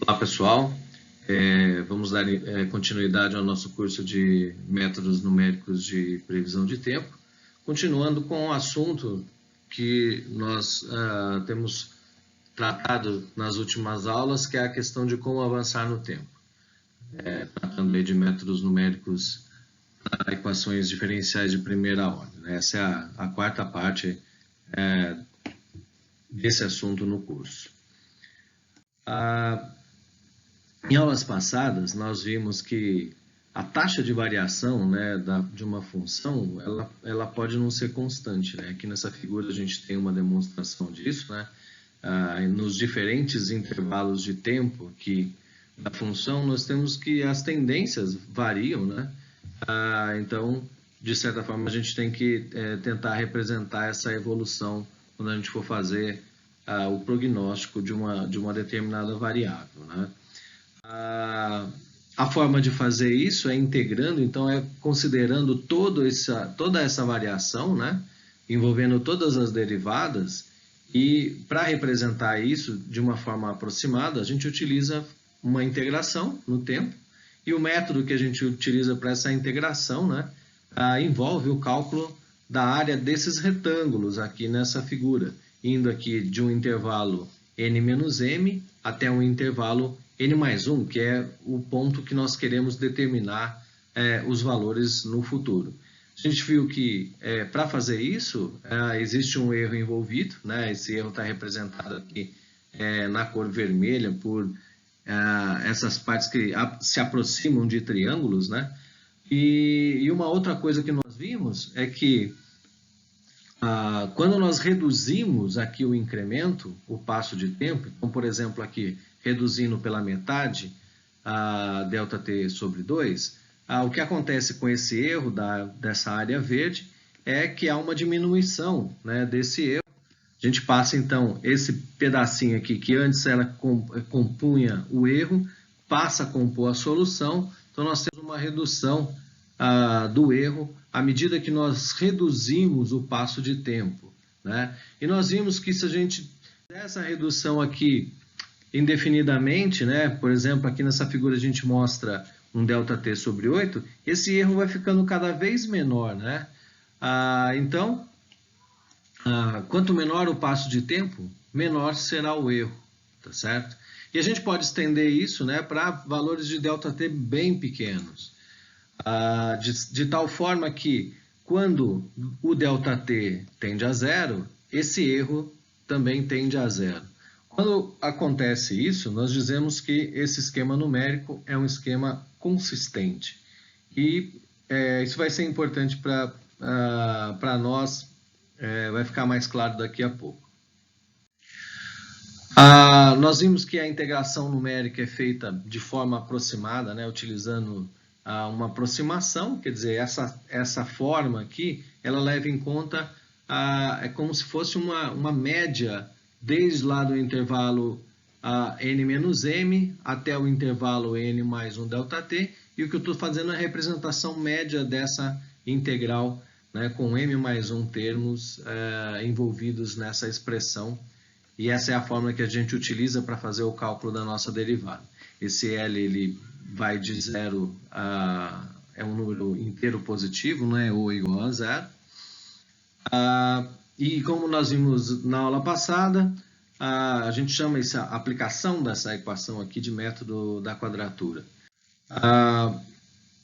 Olá, pessoal. Vamos dar continuidade ao nosso curso de métodos numéricos de previsão de tempo, continuando com o assunto que nós temos tratado nas últimas aulas, que é a questão de como avançar no tempo. Tratando aí de métodos numéricos para equações diferenciais de primeira ordem. Essa é a quarta parte desse assunto no curso. Em aulas passadas, nós vimos que a taxa de variação, de uma função, ela pode não ser constante. Aqui nessa figura a gente tem uma demonstração disso, nos diferentes intervalos de tempo aqui da função, nós temos que as tendências variam, então, de certa forma, a gente tem que tentar representar essa evolução quando a gente for fazer o prognóstico de uma determinada variável, A forma de fazer isso é integrando, então é considerando toda essa variação, envolvendo todas as derivadas, e para representar isso de uma forma aproximada, a gente utiliza uma integração no tempo, e o método que a gente utiliza para essa integração envolve o cálculo da área desses retângulos aqui nessa figura, indo aqui de um intervalo n-m até um intervalo n+1, que é o ponto que nós queremos determinar os valores no futuro. A gente viu que para fazer isso existe um erro envolvido, esse erro está representado aqui na cor vermelha por essas partes que se aproximam de triângulos, E uma outra coisa que nós vimos é que quando nós reduzimos aqui o incremento, o passo de tempo, então, por exemplo, aqui, reduzindo pela metade a ΔT sobre 2, o que acontece com esse erro dessa área verde é que há uma diminuição desse erro. A gente passa, então, esse pedacinho aqui, que antes ela compunha o erro, passa a compor a solução, então nós temos uma redução do erro à medida que nós reduzimos o passo de tempo. E nós vimos que se a gente fizer essa redução aqui indefinidamente, por exemplo, aqui nessa figura a gente mostra um ΔT sobre 8, esse erro vai ficando cada vez menor. Então, quanto menor o passo de tempo, menor será o erro, tá certo? E a gente pode estender isso para valores de ΔT bem pequenos. De tal forma que, quando o ΔT tende a zero, esse erro também tende a zero. Quando acontece isso, nós dizemos que esse esquema numérico é um esquema consistente. E isso vai ser importante para nós, vai ficar mais claro daqui a pouco. Nós vimos que a integração numérica é feita de forma aproximada, utilizando uma aproximação, quer dizer, essa forma aqui, ela leva em conta, é como se fosse uma média desde lá do intervalo n-m até o intervalo n mais 1 ΔT, e o que eu estou fazendo é a representação média dessa integral, com m mais 1 termos envolvidos nessa expressão, e essa é a fórmula que a gente utiliza para fazer o cálculo da nossa derivada. Esse L ele vai de 0 é um número inteiro positivo, ou igual a 0. E como nós vimos na aula passada, a gente chama essa aplicação dessa equação aqui de método da quadratura.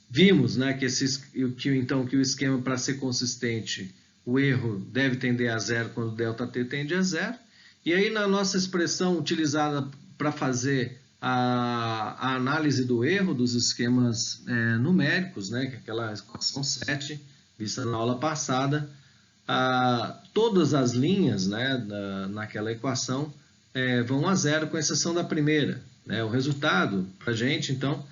Vimos que o esquema, para ser consistente, o erro deve tender a zero quando o ΔT tende a zero. E aí, na nossa expressão utilizada para fazer a análise do erro dos esquemas numéricos, que é aquela equação 7, vista na aula passada, todas as linhas naquela equação vão a zero, com exceção da primeira. O resultado, para a gente, então,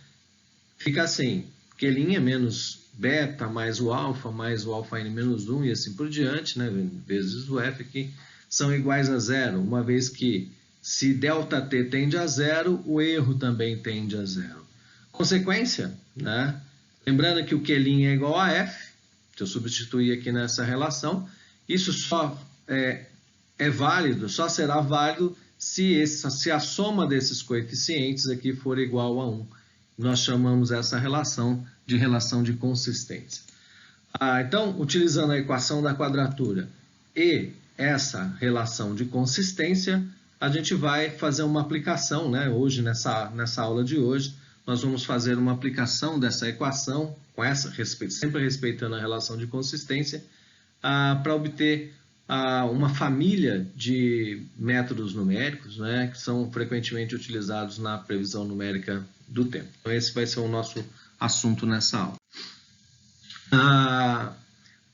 fica assim, Q' menos beta mais o alfa n menos 1 e assim por diante, vezes o f aqui, são iguais a zero, uma vez que se ΔT tende a zero, o erro também tende a zero. Consequência, lembrando que o Q' é igual a f, se eu substituir aqui nessa relação, isso só é válido, só será válido se a soma desses coeficientes aqui for igual a 1. Nós chamamos essa relação de consistência. Então, utilizando a equação da quadratura e essa relação de consistência, a gente vai fazer uma aplicação, né? Hoje, nessa aula de hoje, nós vamos fazer uma aplicação dessa equação, sempre respeitando a relação de consistência, para obter uma família de métodos numéricos, né, que são frequentemente utilizados na previsão numérica do tempo. Então, esse vai ser o nosso assunto nessa aula.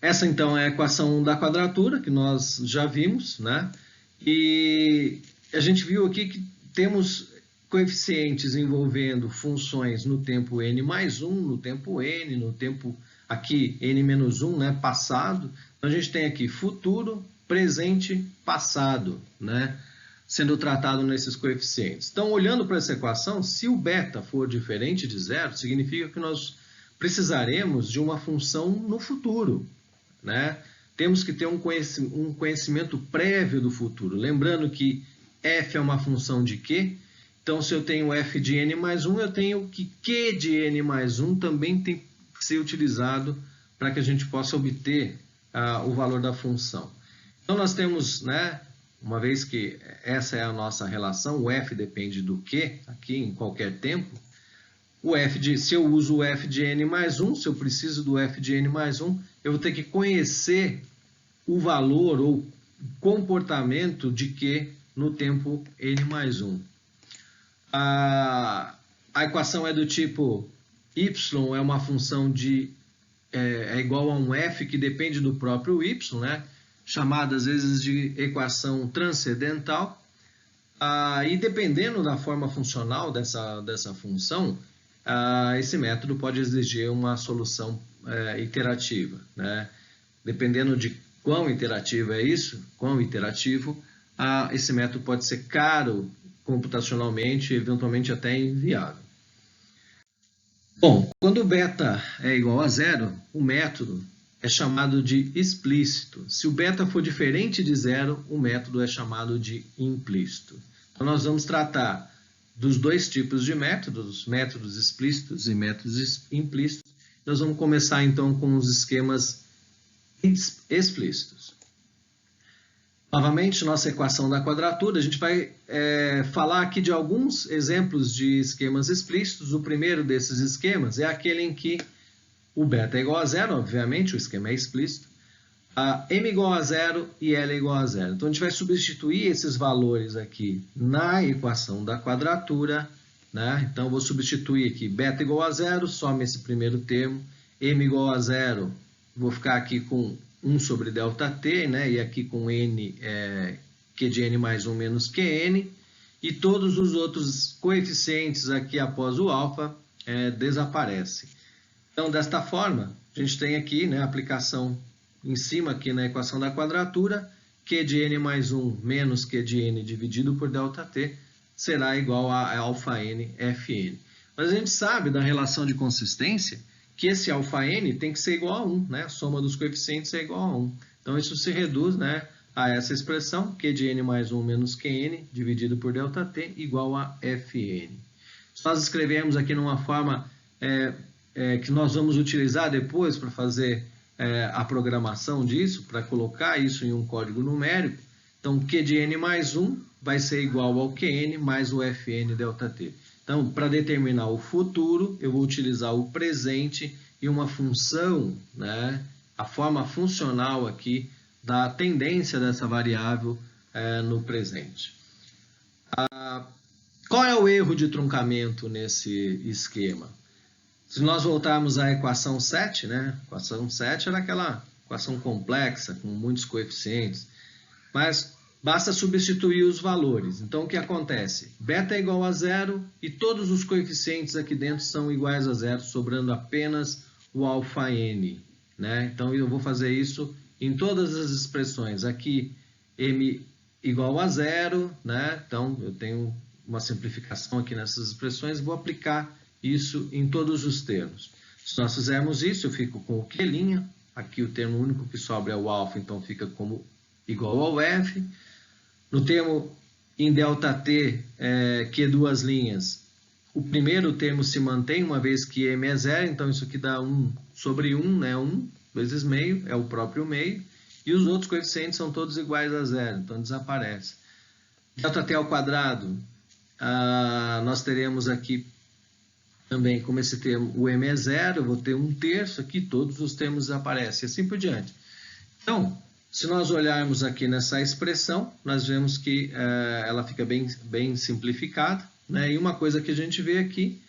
Essa, então, é a equação da quadratura, que nós já vimos, né? E a gente viu aqui que temos coeficientes envolvendo funções no tempo n mais 1, no tempo n, no tempo aqui n menos 1, né, passado. Então, a gente tem aqui futuro, presente, passado, né, sendo tratado nesses coeficientes. Então, olhando para essa equação, se o beta for diferente de zero, significa que nós precisaremos de uma função no futuro, né? Temos que ter um conhecimento prévio do futuro. Lembrando que f é uma função de q, então se eu tenho f de n mais 1, eu tenho que q de n mais 1 também tem que ser utilizado para que a gente possa obter o valor da função. Então nós temos, né, uma vez que essa é a nossa relação, o f depende do q, aqui em qualquer tempo, se eu uso o f de n mais 1, se eu preciso do f de n mais 1, eu vou ter que conhecer o valor ou comportamento de q no tempo n mais 1. A equação é do tipo y é uma função é igual a um f que depende do próprio y, né? Chamada às vezes de equação transcendental. E dependendo da forma funcional dessa função, esse método pode exigir uma solução iterativa, né? Dependendo de quão iterativo é isso, esse método pode ser caro computacionalmente, eventualmente até inviável. Bom, quando o beta é igual a zero, o método é chamado de explícito. Se o beta for diferente de zero, o método é chamado de implícito. Então, nós vamos tratar dos dois tipos de métodos explícitos e métodos implícitos. Nós vamos começar, então, com os esquemas explícitos. Novamente, nossa equação da quadratura, a gente vai falar aqui de alguns exemplos de esquemas explícitos. O primeiro desses esquemas é aquele em que o beta é igual a zero, obviamente, o esquema é explícito, m igual a zero e L é igual a zero. Então, a gente vai substituir esses valores aqui na equação da quadratura, né? Então, eu vou substituir aqui beta igual a zero, some esse primeiro termo, m igual a zero, vou ficar aqui com 1 sobre ΔT, né? E aqui com n, q de n mais 1 menos qn, e todos os outros coeficientes aqui após o alfa desaparecem. Então, desta forma, a gente tem aqui, né, a aplicação em cima aqui na equação da quadratura, q de n mais 1 menos q de n dividido por ΔT será igual a αn Fn. Mas a gente sabe da relação de consistência que esse αn tem que ser igual a 1, né? A soma dos coeficientes é igual a 1. Então, isso se reduz, né, a essa expressão, q de n mais 1 menos qn dividido por ΔT igual a Fn. Se nós escrevermos aqui numa forma que nós vamos utilizar depois para fazer a programação disso, para colocar isso em um código numérico, então q de n mais 1 vai ser igual ao qn mais o Fn ΔT. Então, para determinar o futuro, eu vou utilizar o presente e uma função, né, a forma funcional aqui da tendência dessa variável no presente. Qual é o erro de truncamento nesse esquema? Se nós voltarmos à equação 7, né, a equação 7 era aquela equação complexa, com muitos coeficientes, mas basta substituir os valores. Então, o que acontece? Beta é igual a zero e todos os coeficientes aqui dentro são iguais a zero, sobrando apenas o αn, né? Então, eu vou fazer isso em todas as expressões. Aqui, m igual a zero, né? Então, eu tenho uma simplificação aqui nessas expressões, vou aplicar isso em todos os termos. Se nós fizermos isso, eu fico com o Q', aqui o termo único que sobra é o alfa, então fica como igual ao F. No termo em ΔT, que é duas linhas, o primeiro termo se mantém, uma vez que m é zero, então isso aqui dá 1 sobre 1, né? 1 vezes meio, é o próprio meio, e os outros coeficientes são todos iguais a zero, então desaparece. ΔT ao quadrado, nós teremos aqui também, como esse termo, o m é zero, eu vou ter 1/3 aqui, todos os termos desaparecem, e assim por diante. Então, se nós olharmos aqui nessa expressão, nós vemos que ela fica bem simplificada, né? E uma coisa que a gente vê aqui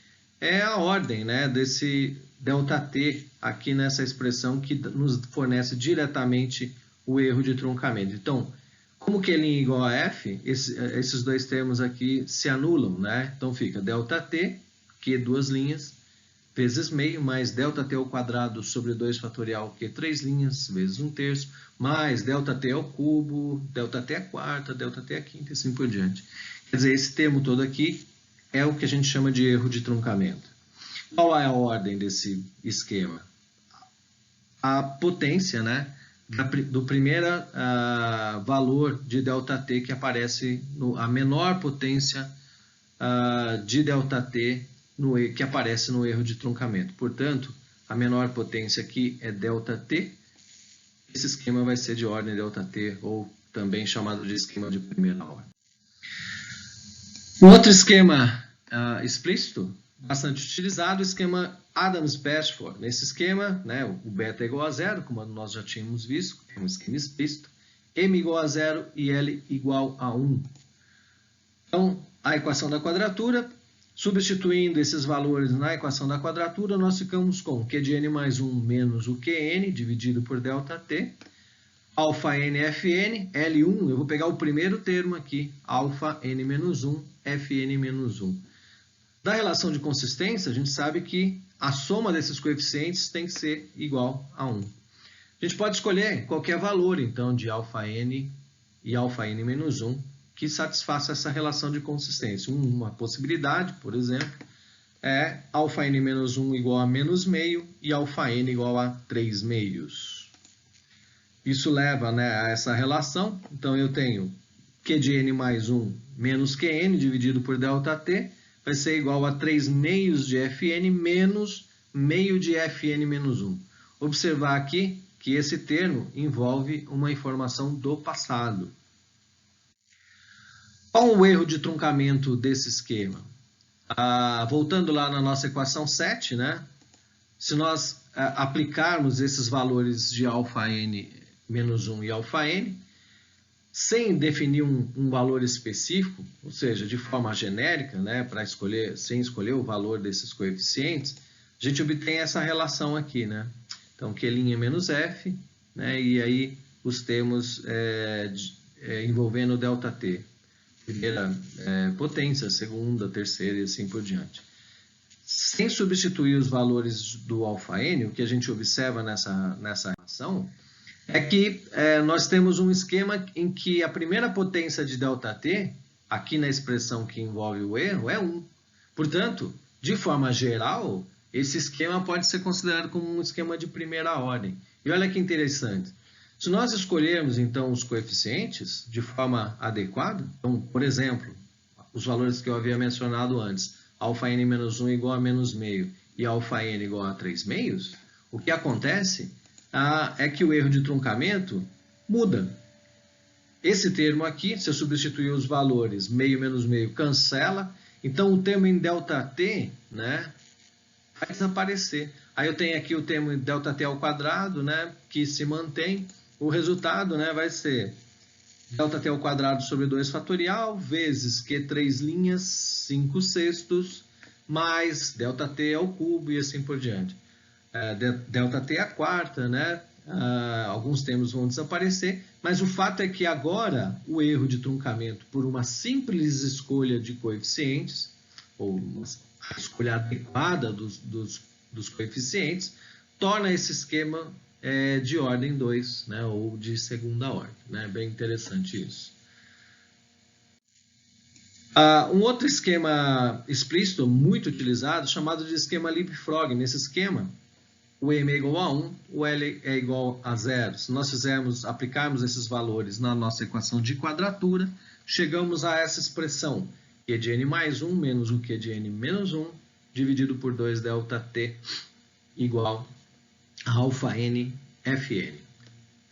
é a ordem, né, desse ΔT aqui nessa expressão que nos fornece diretamente o erro de truncamento. Então, como Q' igual a F, esses dois termos aqui se anulam, né? Então fica ΔT, Q duas linhas, vezes meio, mais ΔT ao quadrado sobre 2 fatorial, Q três linhas, vezes 1/3, mais ΔT ao cubo, ΔT à quarta, ΔT à quinta e assim por diante. Quer dizer, esse termo todo aqui é o que a gente chama de erro de truncamento. Qual é a ordem desse esquema? A potência, né, do primeiro valor de ΔT que aparece, a menor potência de ΔT que aparece no erro de truncamento. Portanto, a menor potência aqui é ΔT. Esse esquema vai ser de ordem ΔT, ou também chamado de esquema de primeira ordem. Um outro esquema explícito, bastante utilizado, o esquema Adams-Bashford. Nesse esquema, né, o beta é igual a zero, como nós já tínhamos visto, é um esquema explícito, m igual a zero e L igual a 1. Então, a equação da quadratura, substituindo esses valores na equação da quadratura, nós ficamos com Q de n mais 1 menos o Qn, dividido por ΔT, alfa n Fn, L1, eu vou pegar o primeiro termo aqui, alfa n menos 1, Fn menos 1. Da relação de consistência, a gente sabe que a soma desses coeficientes tem que ser igual a 1. A gente pode escolher qualquer valor, então, de alfa n e alfa n menos 1, que satisfaça essa relação de consistência. Uma possibilidade, por exemplo, é alfa n menos 1 igual a menos meio e alfa n igual a 3 meios. Isso leva, né, a essa relação. Então, eu tenho Q de n mais 1 menos Qn dividido por ΔT vai ser igual a 3 meios de Fn menos meio de Fn menos 1. Observar aqui que esse termo envolve uma informação do passado. Qual o erro de truncamento desse esquema? Voltando lá na nossa equação 7, né? Se nós aplicarmos esses valores de alfa n menos 1 e alfa n, sem definir um valor específico, ou seja, de forma genérica, né, sem escolher o valor desses coeficientes, a gente obtém essa relação aqui, né? Então, Q' menos F, né, e aí os termos envolvendo ΔT. Primeira potência, segunda, terceira e assim por diante. Sem substituir os valores do alfa n, o que a gente observa nessa relação é que nós temos um esquema em que a primeira potência de ΔT, aqui na expressão que envolve o erro, é 1. Portanto, de forma geral, esse esquema pode ser considerado como um esquema de primeira ordem. E olha que interessante. Se nós escolhermos, então, os coeficientes de forma adequada, então, por exemplo, os valores que eu havia mencionado antes, alfa n menos 1 igual a menos meio e alfa n igual a 3 meios, o que acontece é que o erro de truncamento muda. Esse termo aqui, se eu substituir os valores meio menos meio, cancela. Então, o termo em ΔT, né, vai desaparecer. Aí eu tenho aqui o termo ΔT ao quadrado, né, que se mantém. O resultado, né, vai ser ΔT ao quadrado sobre 2 fatorial, vezes Q três linhas, 5/6, mais ΔT ao cubo e assim por diante. ΔT à quarta, né? Alguns termos vão desaparecer, mas o fato é que agora o erro de truncamento por uma simples escolha de coeficientes, ou uma escolha adequada dos coeficientes, torna esse esquema de ordem 2, né? Ou de segunda ordem. Né? Bem interessante isso. Um outro esquema explícito muito utilizado, chamado de esquema Leapfrog. Nesse esquema, o m é igual a 1, o L é igual a 0. Se nós aplicarmos esses valores na nossa equação de quadratura, chegamos a essa expressão, Q de n mais 1 menos o Q de n menos 1, dividido por 2 ΔT, igual a alfa n Fn.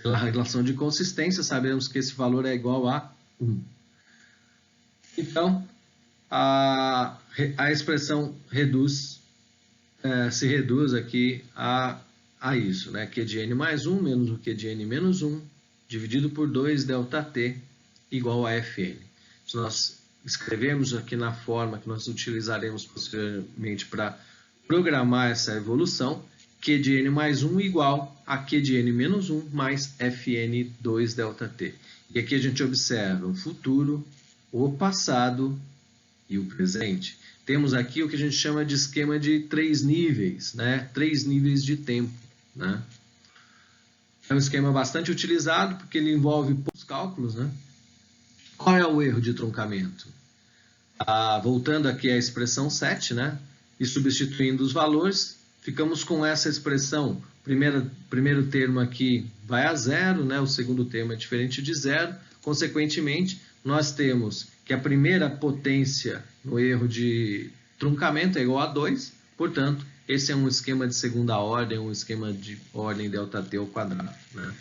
Pela relação de consistência, sabemos que esse valor é igual a 1. Então, a expressão se reduz aqui a isso, né? Q de n mais 1 menos o Q de n menos 1, dividido por 2 ΔT, igual a Fn. Se nós escrevemos aqui na forma que nós utilizaremos posteriormente para programar essa evolução, Q de n mais 1 igual a Q de n menos 1 mais Fn 2 ΔT. E aqui a gente observa o futuro, o passado e o presente. Temos aqui o que a gente chama de esquema de 3 níveis, né? 3 níveis de tempo, né? É um esquema bastante utilizado porque ele envolve poucos cálculos, né? Qual é o erro de truncamento? Voltando aqui à expressão 7, né? E substituindo os valores, ficamos com essa expressão. Primeiro termo aqui vai a 0, né? O segundo termo é diferente de 0. Consequentemente, nós temos que a primeira potência no erro de truncamento é igual a 2. Portanto, esse é um esquema de segunda ordem, um esquema de ordem ΔT ao quadrado, né?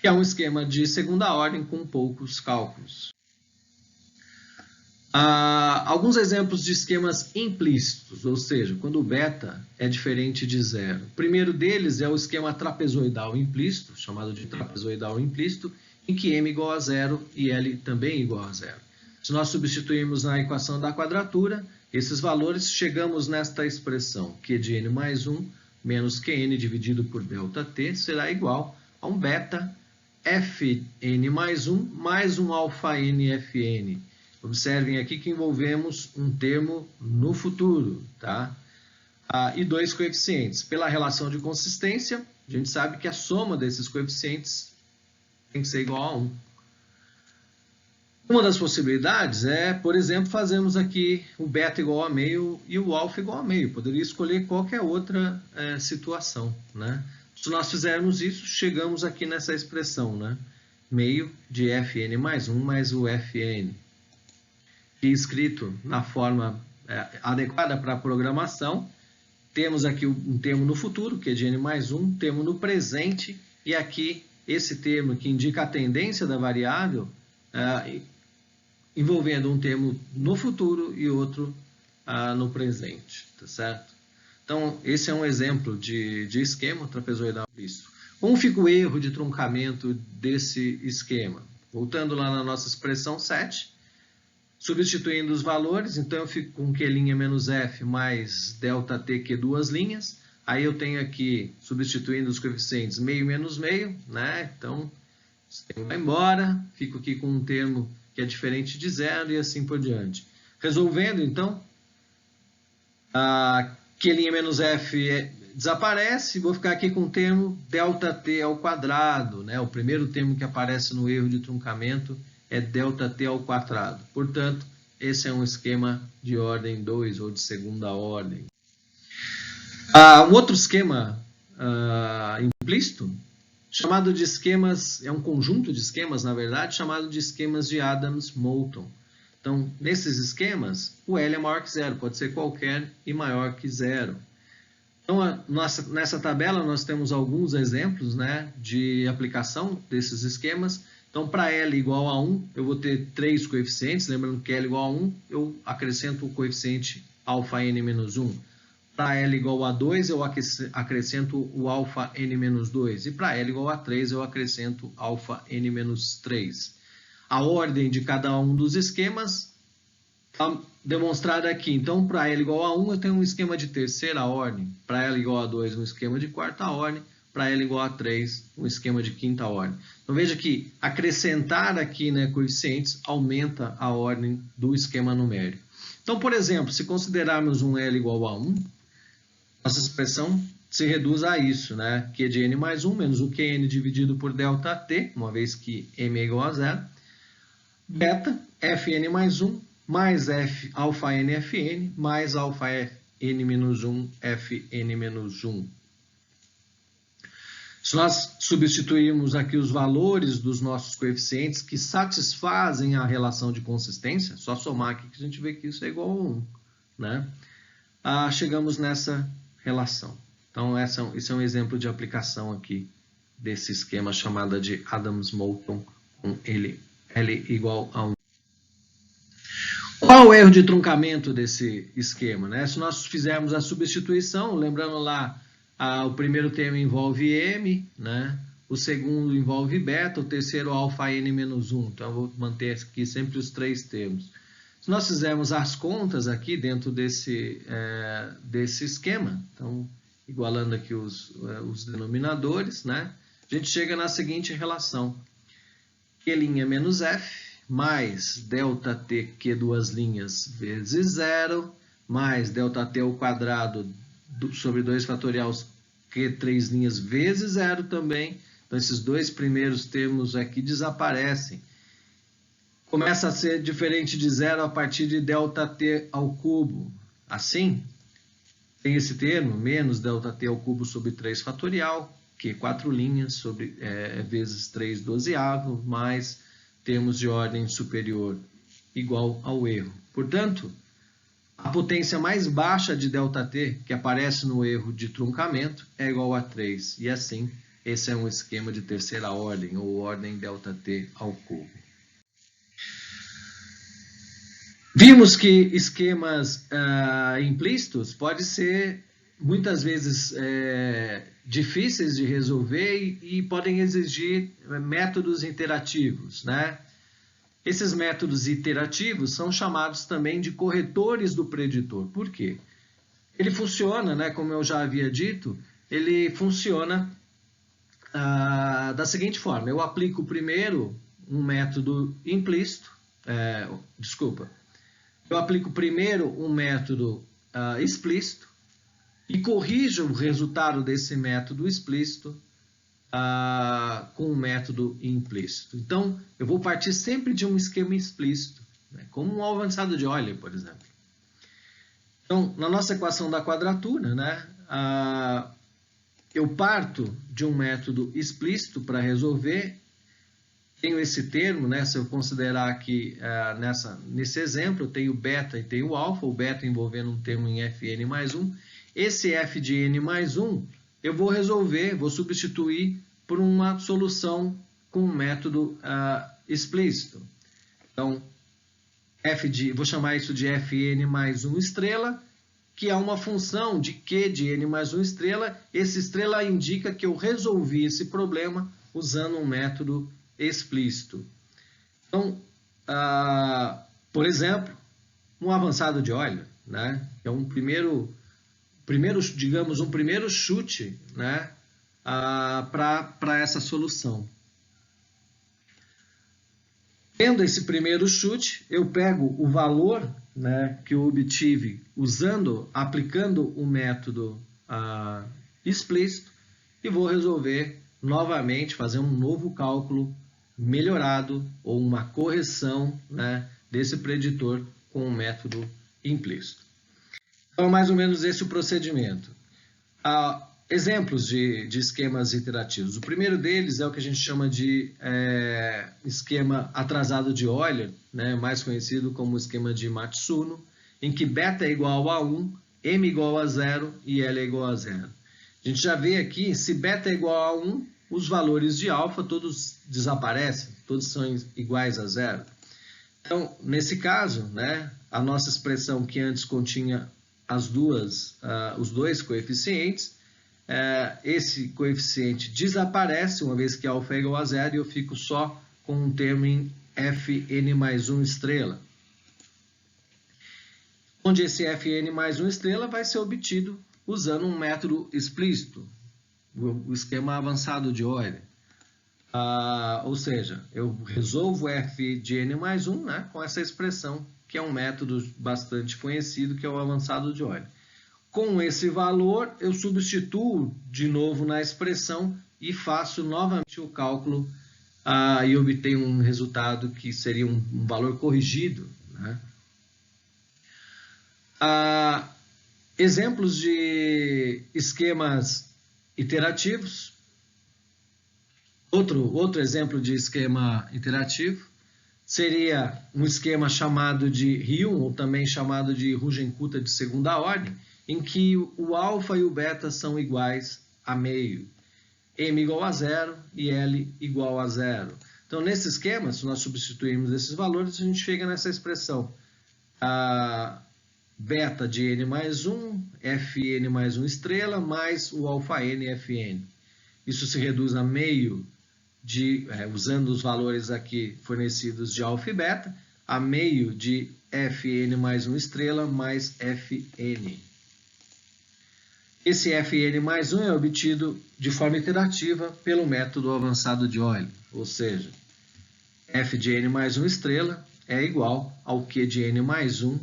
Que é um esquema de segunda ordem com poucos cálculos. Alguns exemplos de esquemas implícitos, ou seja, quando o beta é diferente de 0. O primeiro deles é o esquema trapezoidal implícito, chamado de trapezoidal implícito, em que m igual a 0 e L também igual a 0. Se nós substituirmos na equação da quadratura, esses valores, chegamos nesta expressão, Q de n mais 1 menos Qn dividido por ΔT será igual a um beta Fn mais 1 mais um alfa n Fn. Observem aqui que envolvemos um termo no futuro, tá? E 2 coeficientes. Pela relação de consistência, a gente sabe que a soma desses coeficientes tem que ser igual a 1. Uma das possibilidades é, por exemplo, fazermos aqui o beta igual a meio e o alfa igual a meio. Poderia escolher qualquer outra situação, né? Se nós fizermos isso, chegamos aqui nessa expressão, né? Meio de Fn mais 1 mais o Fn. E escrito na forma adequada para a programação, temos aqui um termo no futuro, que é de n mais 1, termo no presente, e aqui esse termo que indica a tendência da variável, envolvendo um termo no futuro e outro no presente, tá certo? Então, esse é um exemplo de esquema trapezoidal implícito. Como fica o erro de truncamento desse esquema? Voltando lá na nossa expressão 7, substituindo os valores, então eu fico com Q' menos F mais ΔT, que duas linhas. Aí eu tenho aqui, substituindo os coeficientes, meio menos meio, né? Então, esse termo vai embora, fico aqui com um termo que é diferente de 0 e assim por diante. Resolvendo, então, Q' menos F desaparece, vou ficar aqui com o termo ΔT ao quadrado, né? O primeiro termo que aparece no erro de truncamento é ΔT ao quadrado. Portanto, esse é um esquema de ordem 2 ou de segunda ordem. Um outro esquema implícito, chamado de esquemas, é um conjunto de esquemas, na verdade, chamado de esquemas de Adams-Moulton. Então, nesses esquemas, o L é maior que 0, pode ser qualquer e maior que 0. Então, nessa tabela, nós temos alguns exemplos, né, de aplicação desses esquemas. Então, para L igual a 1, eu vou ter 3 coeficientes. Lembrando que L igual a 1, eu acrescento o coeficiente alfa n menos 1. Para L igual a 2, eu acrescento o alfa n menos 2. E para L igual a 3, eu acrescento alfa n menos 3. A ordem de cada um dos esquemas está demonstrada aqui. Então, para L igual a 1, eu tenho um esquema de terceira ordem. Para L igual a 2, um esquema de quarta ordem. Para L igual a 3, um esquema de quinta ordem. Então, veja que acrescentar aqui, né, coeficientes aumenta a ordem do esquema numérico. Então, por exemplo, se considerarmos um L igual a 1, nossa expressão se reduz a isso, né? Q de n mais 1 menos o Qn dividido por ΔT, uma vez que m é igual a 0, beta Fn mais 1 mais alfa n Fn mais alfa n menos 1 Fn menos 1. Se nós substituirmos aqui os valores dos nossos coeficientes que satisfazem a relação de consistência, só somar aqui que a gente vê que isso é igual a 1, né? Chegamos nessa relação. Então, esse é um exemplo de aplicação aqui desse esquema chamado de Adams-Moulton, com L igual a 1. Qual o erro de truncamento desse esquema, né? Se nós fizermos a substituição, lembrando lá, o primeiro termo envolve M, né? O segundo envolve beta, o terceiro alfa n menos 1. Então, eu vou manter aqui sempre os três termos. Se nós fizermos as contas aqui dentro desse esquema, então, igualando aqui os denominadores, né? A gente chega na seguinte relação. Q' menos F mais ΔT Q duas linhas vezes 0, mais ΔT ao quadrado sobre 2 fatorial Q três linhas vezes 0 também. Então, esses dois primeiros termos aqui desaparecem. Começa a ser diferente de 0 a partir de ΔT ao cubo. Assim, tem esse termo, menos ΔT ao cubo sobre 3 fatorial, que 4 linhas sobre vezes 3 dozeavo, mais termos de ordem superior igual ao erro. Portanto, a potência mais baixa de ΔT, que aparece no erro de truncamento, é igual a 3. E assim, esse é um esquema de terceira ordem, ou ordem ΔT ao cubo. Vimos que esquemas implícitos podem ser muitas vezes difíceis de resolver e podem exigir métodos interativos, né? Esses métodos iterativos são chamados também de corretores do preditor. Por quê? Ele funciona, né, como eu já havia dito, ele funciona da seguinte forma. Eu aplico primeiro um método implícito, eu aplico primeiro um método explícito e corrijo o resultado desse método explícito com um método implícito. Então, eu vou partir sempre de um esquema explícito, né, como um avançado de Euler, por exemplo. Então, na nossa equação da quadratura, né, eu parto de um método explícito para resolver. Tenho esse termo, né, se eu considerar aqui, nesse exemplo, eu tenho beta e tenho alfa, o beta envolvendo um termo em Fn mais 1. Esse f de n mais 1, eu vou resolver, vou substituir por uma solução com um método explícito. Então, vou chamar isso de Fn mais 1 estrela, que é uma função de Q de n mais 1 estrela. Esse estrela indica que eu resolvi esse problema usando um método explícito. Então, por exemplo, um avançado de Euler, né, é um primeiro chute, né, para essa solução. Tendo esse primeiro chute, eu pego o valor, né, que eu obtive aplicando o método explícito e vou resolver novamente, fazer um novo cálculo melhorado ou uma correção, né, desse preditor com o método implícito. Então, mais ou menos esse é o procedimento. Exemplos de esquemas iterativos. O primeiro deles é o que a gente chama de esquema atrasado de Euler, né, mais conhecido como esquema de Matsuno, em que beta é igual a 1, m igual a 0 e L é igual a 0. A gente já vê aqui, se beta é igual a 1, os valores de alfa todos desaparecem, todos são iguais a 0. Então, nesse caso, né, a nossa expressão que antes continha os dois coeficientes, esse coeficiente desaparece, uma vez que alfa é igual a 0, e eu fico só com um termo em Fn mais 1 estrela. Onde esse Fn mais 1 estrela vai ser obtido usando um método explícito, o esquema avançado de Euler. Ou seja, eu resolvo f de n mais 1, né, com essa expressão, que é um método bastante conhecido, que é o avançado de Euler. Com esse valor, eu substituo de novo na expressão e faço novamente o cálculo e obtenho um resultado que seria um valor corrigido, né? Exemplos de esquemas iterativos. Outro exemplo de esquema interativo seria um esquema chamado de Ryun, ou também chamado de Rugenkutta de segunda ordem, em que o alfa e o beta são iguais a meio. M igual a 0 e L igual a 0. Então, nesse esquema, se nós substituirmos esses valores, a gente chega nessa expressão. A beta de n mais 1, Fn mais 1 estrela, mais o alfa n Fn. Isso se reduz a meio usando os valores aqui fornecidos de alfa e beta, a meio de Fn mais 1 estrela mais Fn. Esse Fn mais 1 é obtido de forma iterativa pelo método avançado de Euler, ou seja, F de n mais 1 estrela é igual ao Q de n mais 1,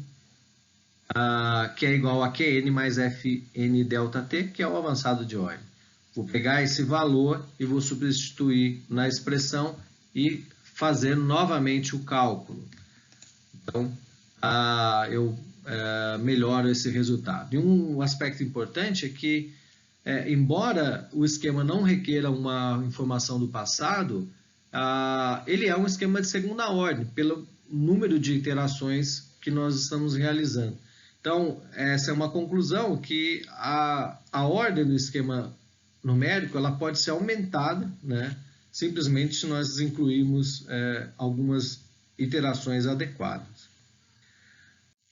que é igual a Qn mais Fn delta t, que é o avançado de Euler. Vou pegar esse valor e vou substituir na expressão e fazer novamente o cálculo. Então, eu melhoro esse resultado. E um aspecto importante é que, embora o esquema não requeira uma informação do passado, ele é um esquema de segunda ordem, pelo número de iterações que nós estamos realizando. Então, essa é uma conclusão que a ordem do esquema numérico ela pode ser aumentada, né, simplesmente se nós incluirmos algumas iterações adequadas.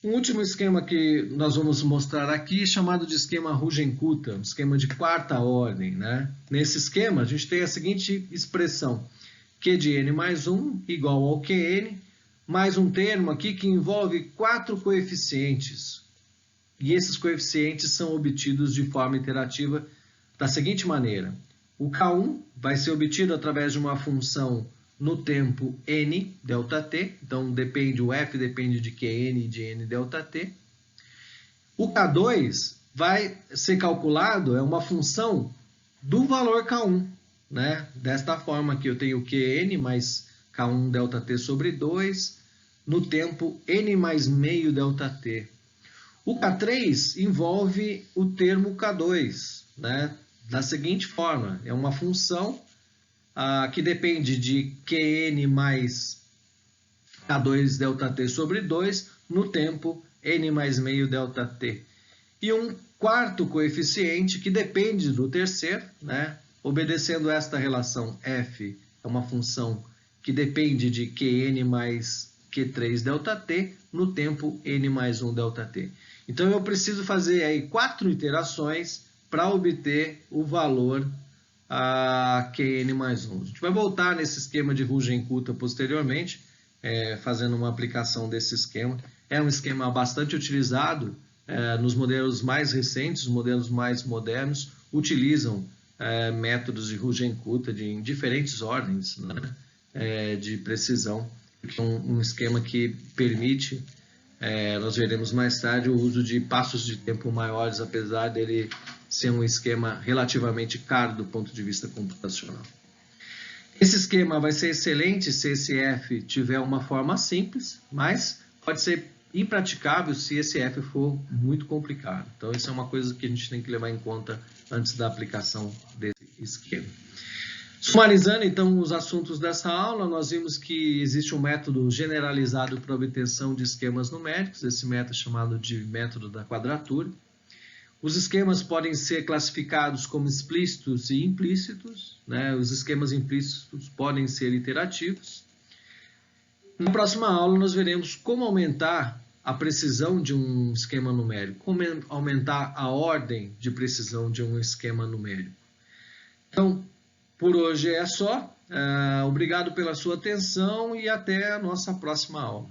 Um último esquema que nós vamos mostrar aqui é chamado de esquema Rugenkutta, um esquema de quarta ordem, né? Nesse esquema, a gente tem a seguinte expressão: Q de n mais 1 igual ao Qn, mais um termo aqui que envolve 4 coeficientes. E esses coeficientes são obtidos de forma iterativa da seguinte maneira: o K1 vai ser obtido através de uma função no tempo n delta t, então o f depende de Qn e de n delta t. O K2 vai ser calculado, é uma função do valor K1, né? Desta forma aqui eu tenho Qn mais K1 delta t sobre 2, no tempo n mais meio delta t. O K3 envolve o termo K2, né? Da seguinte forma, é uma função que depende de Qn mais K2 delta t sobre 2 no tempo n mais meio delta t. E um quarto coeficiente que depende do terceiro, né? Obedecendo esta relação f, é uma função que depende de Qn mais Q3 delta t no tempo n mais 1 delta t. Então eu preciso fazer aí 4 iterações para obter o valor Qn mais 1. A gente vai voltar nesse esquema de Rugenkutta posteriormente, fazendo uma aplicação desse esquema. É um esquema bastante utilizado nos modelos mais recentes, os modelos mais modernos utilizam métodos de Rugenkutta em diferentes ordens, né, de precisão, que é um esquema que permite, nós veremos mais tarde, o uso de passos de tempo maiores, apesar dele ser um esquema relativamente caro do ponto de vista computacional. Esse esquema vai ser excelente se esse f tiver uma forma simples, mas pode ser impraticável se esse f for muito complicado. Então, isso é uma coisa que a gente tem que levar em conta antes da aplicação desse esquema. Sumarizando, então, os assuntos dessa aula, nós vimos que existe um método generalizado para obtenção de esquemas numéricos, esse método é chamado de método da quadratura. Os esquemas podem ser classificados como explícitos e implícitos, né? Os esquemas implícitos podem ser iterativos. Na próxima aula, nós veremos como aumentar a precisão de um esquema numérico, como aumentar a ordem de precisão de um esquema numérico. Então, por hoje é só. Obrigado pela sua atenção e até a nossa próxima aula.